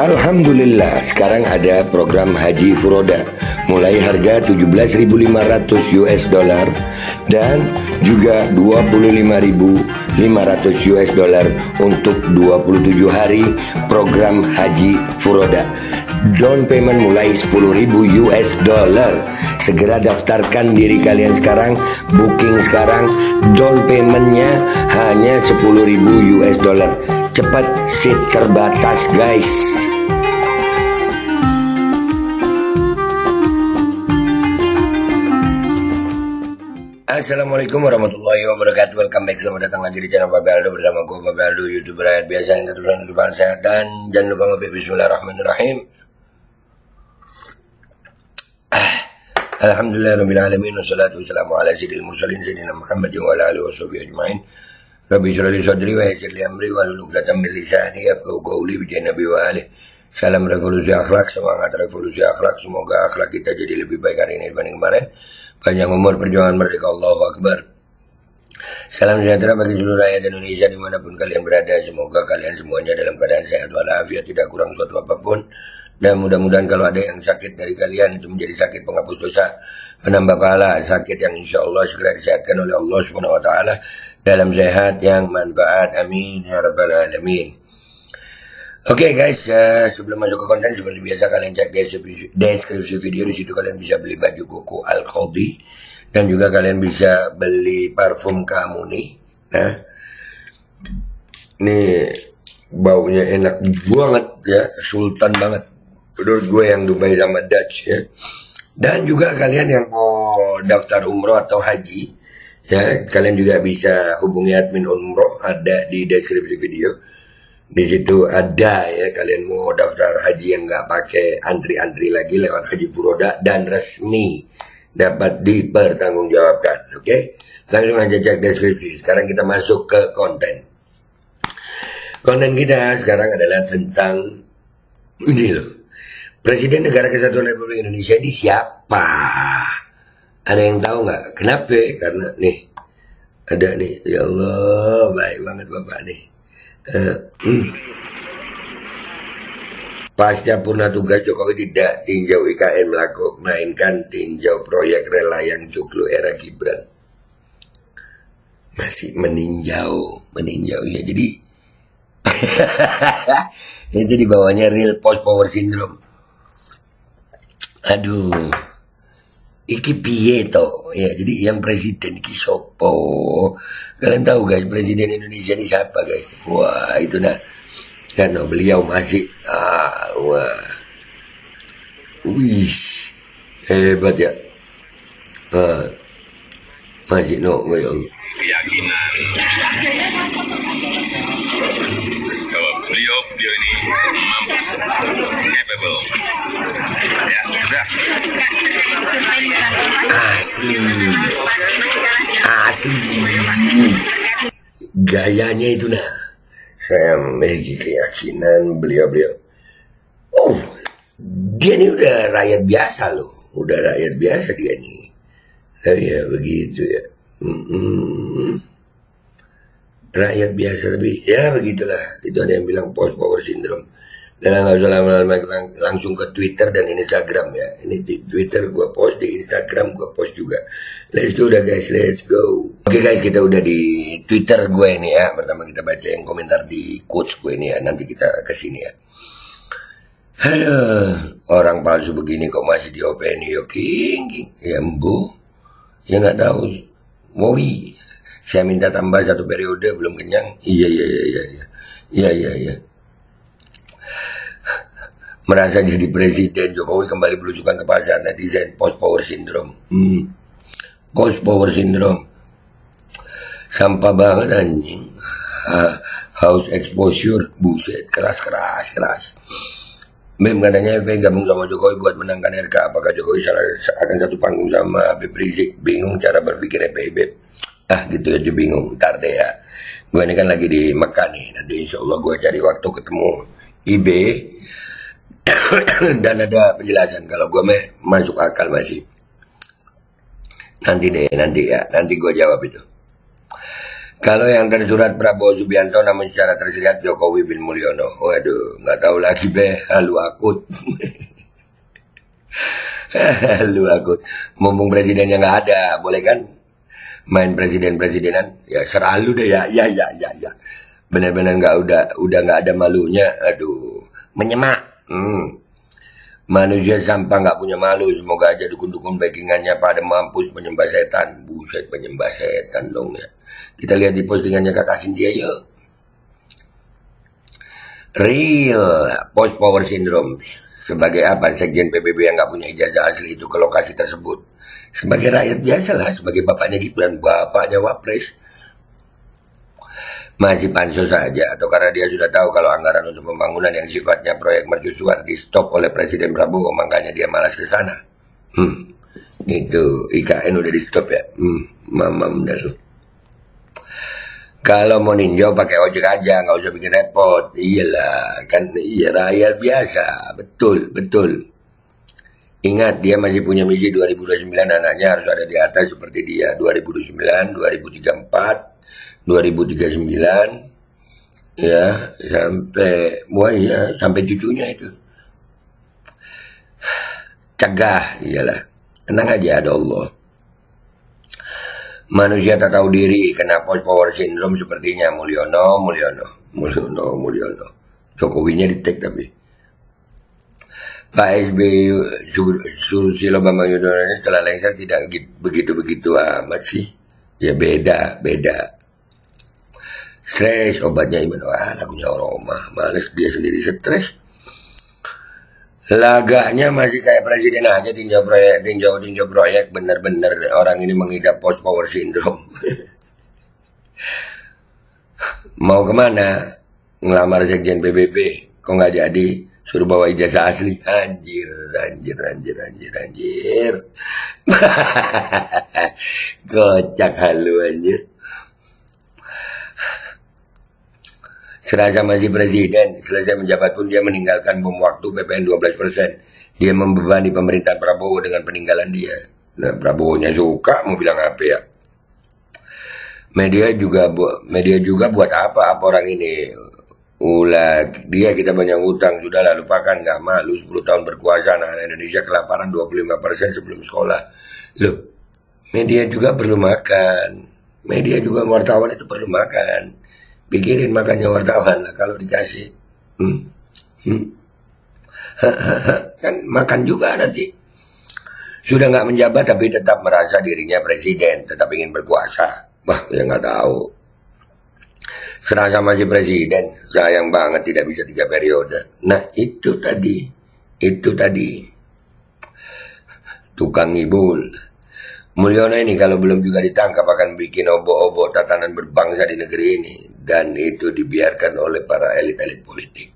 Alhamdulillah, sekarang ada program Haji Furoda mulai harga 17.500 US dollar dan juga 25.500 US dollar untuk 27 hari program Haji Furoda. Down payment mulai 10.000 US dollar. Segera daftarkan diri kalian sekarang, booking sekarang. Down paymentnya hanya 10.000 US dollar. Cepat, seat terbatas guys. Assalamualaikum warahmatullahi wabarakatuh. Welcome back, selamat datang lagi di channel Babe Aldo bersama gue Babe Aldo, YouTuber rakyat biasa yang keturunan kehidupan sehat. Dan jangan lupa ngopi. Bismillahirrahmanirrahim. Alhamdulillahirrahmanirrahim. Wassalatu wassalamu ala sayyidil mursalin sayyidina Muhammad wa ala alihi washabihi ajma'in. Rabbi shrah li sadri wa yassir li amri wahlul 'uqdatam min lisani yafqahu qawli bi nabi wa alihi. Salam revolusi akhlak, semangat revolusi akhlak. Semoga akhlak kita jadi lebih baik hari ini dibanding kemarin. Panjang umur, perjuangan merdeka, Allahu Akbar. Salam sejahtera bagi seluruh rakyat Indonesia dimanapun kalian berada. Semoga kalian semuanya dalam keadaan sehat walafiat, tidak kurang suatu apapun. Dan mudah-mudahan kalau ada yang sakit dari kalian itu menjadi sakit penghapus dosa, penambah pahala, sakit yang insya Allah segera disehatkan oleh Allah Subhanahu Wa Taala dalam sehat yang manfaat. Amin ya rabbal alamin. Oke guys, sebelum masuk ke konten seperti biasa kalian cek deskripsi video, di situ kalian bisa beli baju koko Al-Khodi dan juga kalian bisa beli parfum kamu nih. Nah, ini baunya enak banget ya, sultan banget. Menurut gue yang Dubai sama Dutch ya. Dan juga kalian yang mau daftar umroh atau haji ya, kalian juga bisa hubungi admin umroh, ada di deskripsi video. Di situ ada ya, kalian mau daftar haji yang nggak pakai antri-antri lagi lewat Haji Furoda dan resmi dapat dipertanggungjawabkan. Oke, langsung aja cek deskripsi. Sekarang kita masuk ke konten. Konten kita sekarang adalah tentang ini loh. Presiden Negara Kesatuan Republik Indonesia ini siapa? Ada yang tahu nggak? Kenapa? Karena nih ada nih, ya Allah, baik banget Bapak nih. Pasca purna tugas Jokowi tidak tinjau IKN melainkan tinjau proyek rela yang joglo era Gibran. Masih meninjau ya, jadi itu di bawahnya real post power syndrome. Aduh, iki piye to ya, jadi yang presiden iki sopo? Kalian tahu guys, presiden Indonesia ini siapa guys? Wah itu nah, kan beliau masih wah, wih hebat ya, masih keyakinan bahwa beliau ini mampu, capable. Ya, sudah. Asli. Gayanya itu nah. Saya memiliki keyakinan beliau. Oh, dia ini udah rakyat biasa loh. Udah rakyat biasa dia nih. Tapi ya begitu ya. Rakyat biasa, tapi ya begitulah. Itu ada yang bilang post power syndrome. Dan nggak usah lama-lama, langsung ke Twitter dan Instagram ya. Ini di Twitter gue post, di Instagram gue post juga. Let's go dah guys, let's go. Oke guys, kita udah di Twitter gue ini ya. Pertama kita baca yang komentar di quotes gue ini ya. Nanti kita kesini ya. Halo, orang palsu begini kok masih diopeni yo king. Ya embu, ya nggak tahu. Woi, saya minta tambah 1 periode belum kenyang. Iya. Merasa jadi presiden, Jokowi kembali belusukan ke pasar, netizen post power syndrome. Post power syndrome. Sampah banget anjing. House exposure, buset, keras. Mem katanya FP gabung sama Jokowi buat menangkan RK. Apakah Jokowi akan satu panggung sama Habib Rizik? Bingung cara berpikir FPI Beb. Gitu aja bingung. Ntar deh ya. Gue ini kan lagi di Mekah nih. Nanti insya Allah gue cari waktu ketemu IB. Dan ada penjelasan kalau gue masuk akal masih. Nanti gue jawab itu. Kalau yang tersurat Prabowo Subianto namun secara tersirat Jokowi bin Mulyono. Waduh, nggak tahu lagi be, halu akut. Halu akut. Mumpung presidennya nggak ada, boleh kan main presiden-presidenan? Ya selalu deh ya. Benar-benar udah nggak ada malunya. Aduh, menyemak. Manusia sampah nggak punya malu. Semoga aja dukun-dukun backingannya pada mampus penyembah setan. Buset, penyembah setan dong ya. Kita lihat di postingannya Kakak Cynthia yuk. Real post power syndrome. Sebagai apa Sekjen PBB yang nggak punya ijazah asli itu ke lokasi tersebut? Sebagai rakyat biasa lah, sebagai bapaknya Gibran, bapaknya Wapres. Masih pansus saja, atau karena dia sudah tahu kalau anggaran untuk pembangunan yang sifatnya proyek mercusuar di stop oleh Presiden Prabowo, makanya dia malas ke sana. Itu IKN udah di stop ya. Mamam dah lu. Kalau mau ninjau pakai ojek aja, nggak usah bikin repot. Iyalah, kan iya rakyat biasa. Betul. Ingat, dia masih punya misi 2029, anaknya harus ada di atas seperti dia. 2029, 2034, 2039, ya sampai cucunya itu. Cegah, iyalah. Tenang aja, ada Allah. Manusia tak tahu diri, kena post power syndrome sepertinya. Mulyono. Jokowinya di-tag tapi. Pak SBY Susilo Bambang Yudhoyono setelah lengser tidak begitu-begitu amat sih. Ya beda. Stres obatnya Iman. Wah, lagunya Roma. Males dia sendiri stres. Laganya masih kayak presiden aja, tinjau proyek, bener-bener orang ini mengidap post power syndrome. Mau kemana? Ngelamar Sekjen PBB, kok nggak jadi? Suruh bawa ijazah asli. Anjir. Kocak halu anjir. Serasa masih presiden, selesai menjabat pun dia meninggalkan bom waktu PPN 12%. Dia membebani pemerintahan Prabowo dengan peninggalan dia. Nah, Prabowo-nya suka, mau bilang apa ya? Media juga buat apa orang ini? Dia kita banyak utang, sudahlah lupakan, nggak malu 10 tahun berkuasa, anak Indonesia kelaparan 25% sebelum sekolah. Loh, media juga perlu makan. Media juga wartawan itu perlu makan. Pikirin makanya wartawan lah kalau dikasih. Kan makan juga nanti. Sudah nggak menjabat tapi tetap merasa dirinya presiden, tetap ingin berkuasa. Wah, ya nggak tahu. Serasa masih presiden, sayang banget tidak bisa 3 periode. Nah itu tadi. Tukang ngibul. Mulyono ini kalau belum juga ditangkap akan bikin obok-obok tatanan berbangsa di negeri ini. Dan itu dibiarkan oleh para elit-elit politik.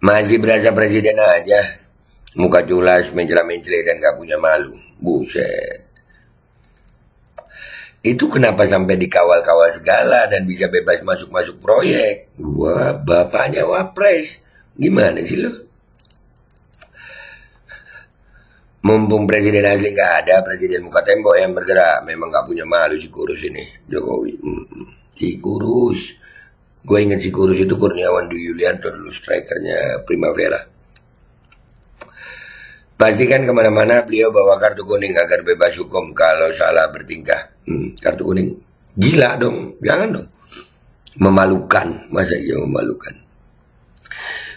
Masih berasa presiden aja. Muka culas, mencela-mencela dan gak punya malu. Buset. Itu kenapa sampai dikawal-kawal segala dan bisa bebas masuk-masuk proyek. Wah, bapaknya Wapres. Gimana sih lo? Mumpung presiden asli gak ada, presiden muka tembok yang bergerak. Memang gak punya malu si kurus ini, Jokowi. Si kurus. Gue inget si kurus itu Kurniawan Dwi Yulianto dulu, strikernya Primavera. Pastikan kemana-mana beliau bawa kartu kuning agar bebas hukum kalau salah bertingkah. Kartu kuning. Gila dong, jangan dong. Memalukan, masa iya memalukan.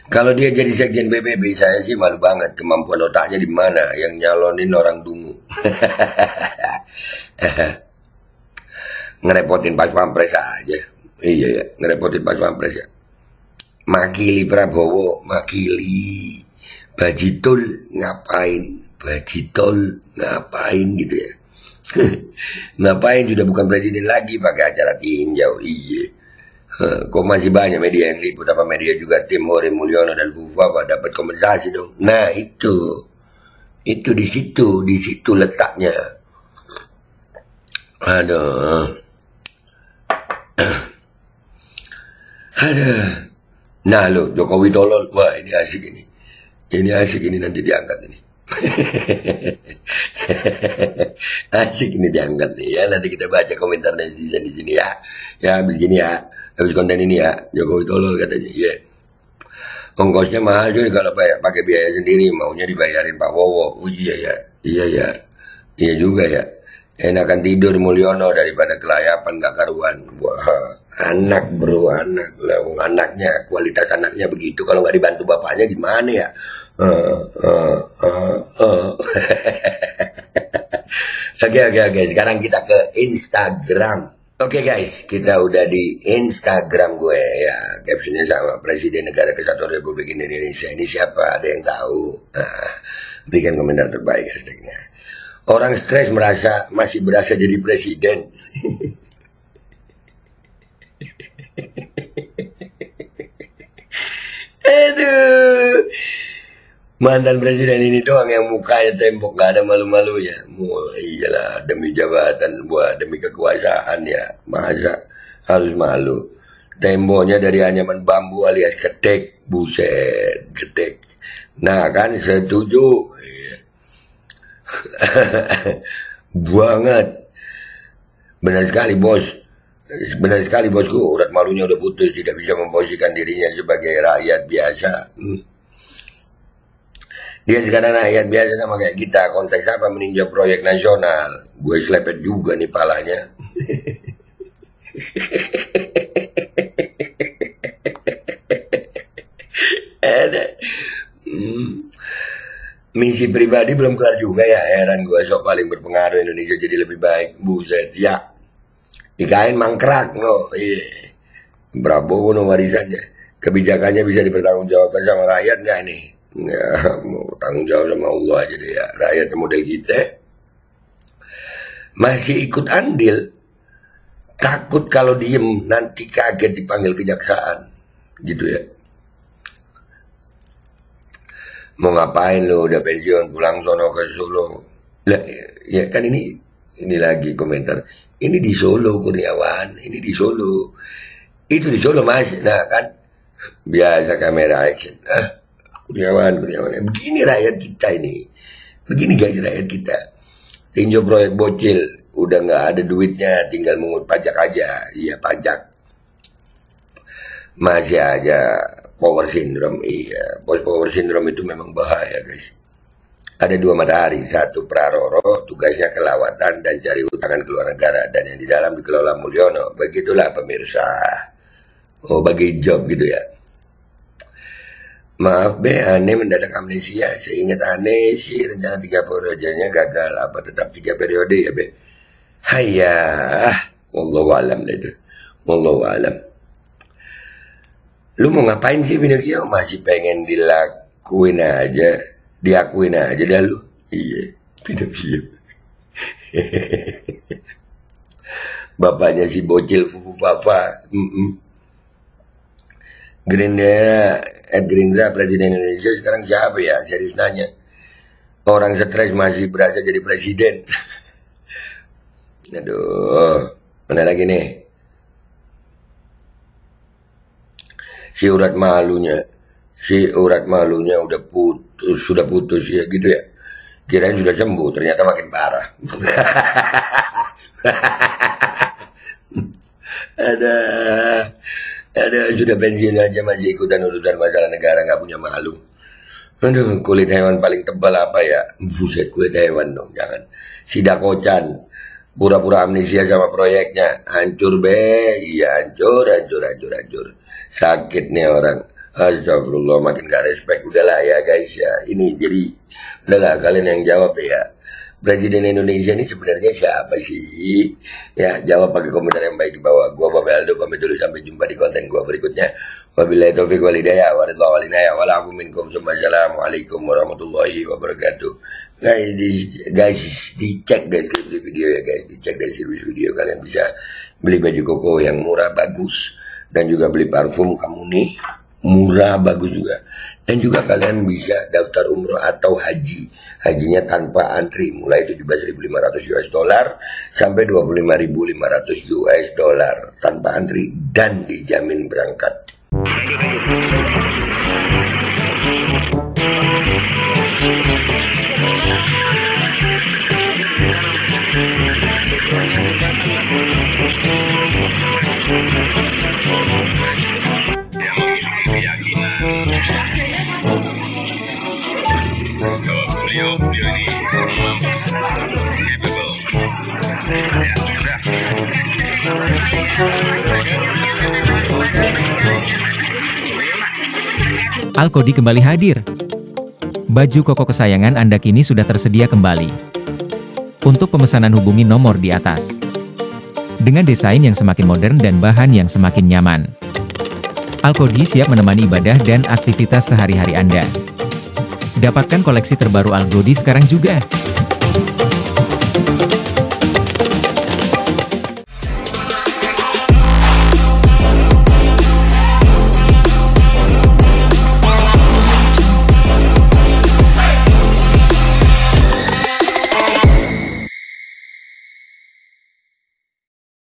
Kalau dia jadi Sekjen PBB, saya sih malu banget. Kemampuan otaknya di mana? Yang nyalonin orang dungu. Ngerepotin pas pampres aja. Iya ya, ngerepotin pas pampres ya. Makili Prabowo, makili. Bajitol ngapain? Gitu ya. Ngapain sudah bukan presiden lagi pakai acara tinjau. Iya. Kok masih banyak media yang liput, apa media juga tim Hore Mulyono dan Bu Fafa dapat kompensasi dong. Nah itu di situ letaknya. Aduh. Nah lo Jokowi tolol. Wah ini asik ini nanti diangkat ini. Asik nih diangkat nih ya. Nanti kita baca komentar netizen di sini ya. Ya habis gini ya. Habis konten ini ya. Jokowi tolol katanya. Iya. Ongkosnya mahal juga kalau pakai biaya sendiri. Maunya dibayarin Pak Wowo. Oh iya ya. Iya ya. Iya juga ya. Enakan tidur Mulyono daripada kelayapan gak karuan. Wah, anak bro, anak. Lawang anaknya, kualitas anaknya begitu. Kalau nggak dibantu bapaknya gimana ya? Oke. Sekarang kita ke Instagram. Oke guys, kita udah di Instagram gue ya. Captionnya sama, Presiden Negara Kesatuan Republik Indonesia. Ini siapa? Ada yang tahu? Berikan komentar terbaik hashtagnya. Orang stres masih berasa jadi presiden. Aduh. Mantan presiden ini doang yang mukanya tembok, gak ada malu-malunya. Iyalah, demi jabatan, demi kekuasaan ya. Masa harus malu. Temboknya dari anyaman bambu alias ketek. Buset, ketek. Nah kan, setuju. Banget. Benar sekali bosku. Urat malunya udah putus, tidak bisa memposisikan dirinya sebagai rakyat biasa. Dia sekarang rakyat biasa sama kayak kita. Konteks apa meninjau proyek nasional. Gue selepet juga nih palanya. Misi pribadi belum kelar juga ya. Heran gue, sok paling berpengaruh Indonesia jadi lebih baik. Buset ya. Ikain mangkrak no. Prabowo no warisannya. Kebijakannya bisa dipertanggungjawabkan sama rakyat nggak nih? Ya, mau tanggung jawab sama Allah aja deh ya. Rakyat model kita masih ikut andil. Takut kalau diem nanti kaget dipanggil kejaksaan. Gitu ya. Mau ngapain lo udah pensiun pulang sono ke Solo? Lah, ya kan ini lagi komentar. Ini di Solo Kurniawan, ini di Solo. Itu di Solo Mas. Nah kan biasa kamera action. Kurniawan. Begini rakyat kita ini. Begini guys rakyat kita. Tinjau proyek bocil, udah nggak ada duitnya, tinggal mengut pajak aja. Iya pajak. Masih aja power syndrome, iya. Power syndrome itu memang bahaya guys. Ada dua matahari, satu Praroro, tugasnya kelawatan dan cari utangan ke luar negara, dan yang di dalam dikelola Mulyono. Begitulah pemirsa. Oh bagi job gitu ya. Maaf be, aneh mendadak amnesia. Seingat aneh sih rencana 3 periodenya gagal. Apa tetap 3 periode ya be? Hayah, wallahu alam deh itu. Wallahu alam. Lu mau ngapain sih Pinocchio? Masih pengen diakuin aja dah lu. Iya, Pinocchio. Bapaknya si bocil Fufu Fafa. Gerindra Presiden Indonesia sekarang siapa ya? Serius nanya. Orang stres masih berasa jadi presiden. Aduh, mana lagi nih? Si urat malunya sudah putus ya gitu ya. Kirain sudah sembuh, ternyata makin parah. Ada sudah pensiun aja masih ikutan urusan masalah negara, nggak punya malu. Aduh, kulit hewan paling tebal apa ya? Buset, kulit hewan dong, jangan. Sidakocan, pura-pura amnesia sama proyeknya, hancur be, iya hancur. Sakit nih orang. Astagfirullah, makin gak respect. Udahlah ya guys ya. Ini jadi, udahlah kalian yang jawab ya. Presiden Indonesia ini sebenarnya siapa sih? Ya, jawab pakai komentar yang baik di bawah. Gua Babel Aldo pamit dulu, sampai jumpa di konten gua berikutnya. Wabillahi taufiq wal hidayah, waridullah wal inayah, walafu minkum. Assalamualaikum warahmatullahi wabarakatuh. Guys, dicek deskripsi video ya guys. Dicek deskripsi video, kalian bisa beli baju koko yang murah bagus. Dan juga beli parfum kamu nih, murah bagus juga. Dan juga kalian bisa daftar umroh atau haji. Hajinya tanpa antri, mulai 17.500 US dollar sampai 25.500 US dollar tanpa antri dan dijamin berangkat. Alkodi kembali hadir. Baju koko kesayangan Anda kini sudah tersedia kembali. Untuk pemesanan hubungi nomor di atas. Dengan desain yang semakin modern dan bahan yang semakin nyaman, Alkodi siap menemani ibadah dan aktivitas sehari-hari Anda. Dapatkan koleksi terbaru Alkodi sekarang juga.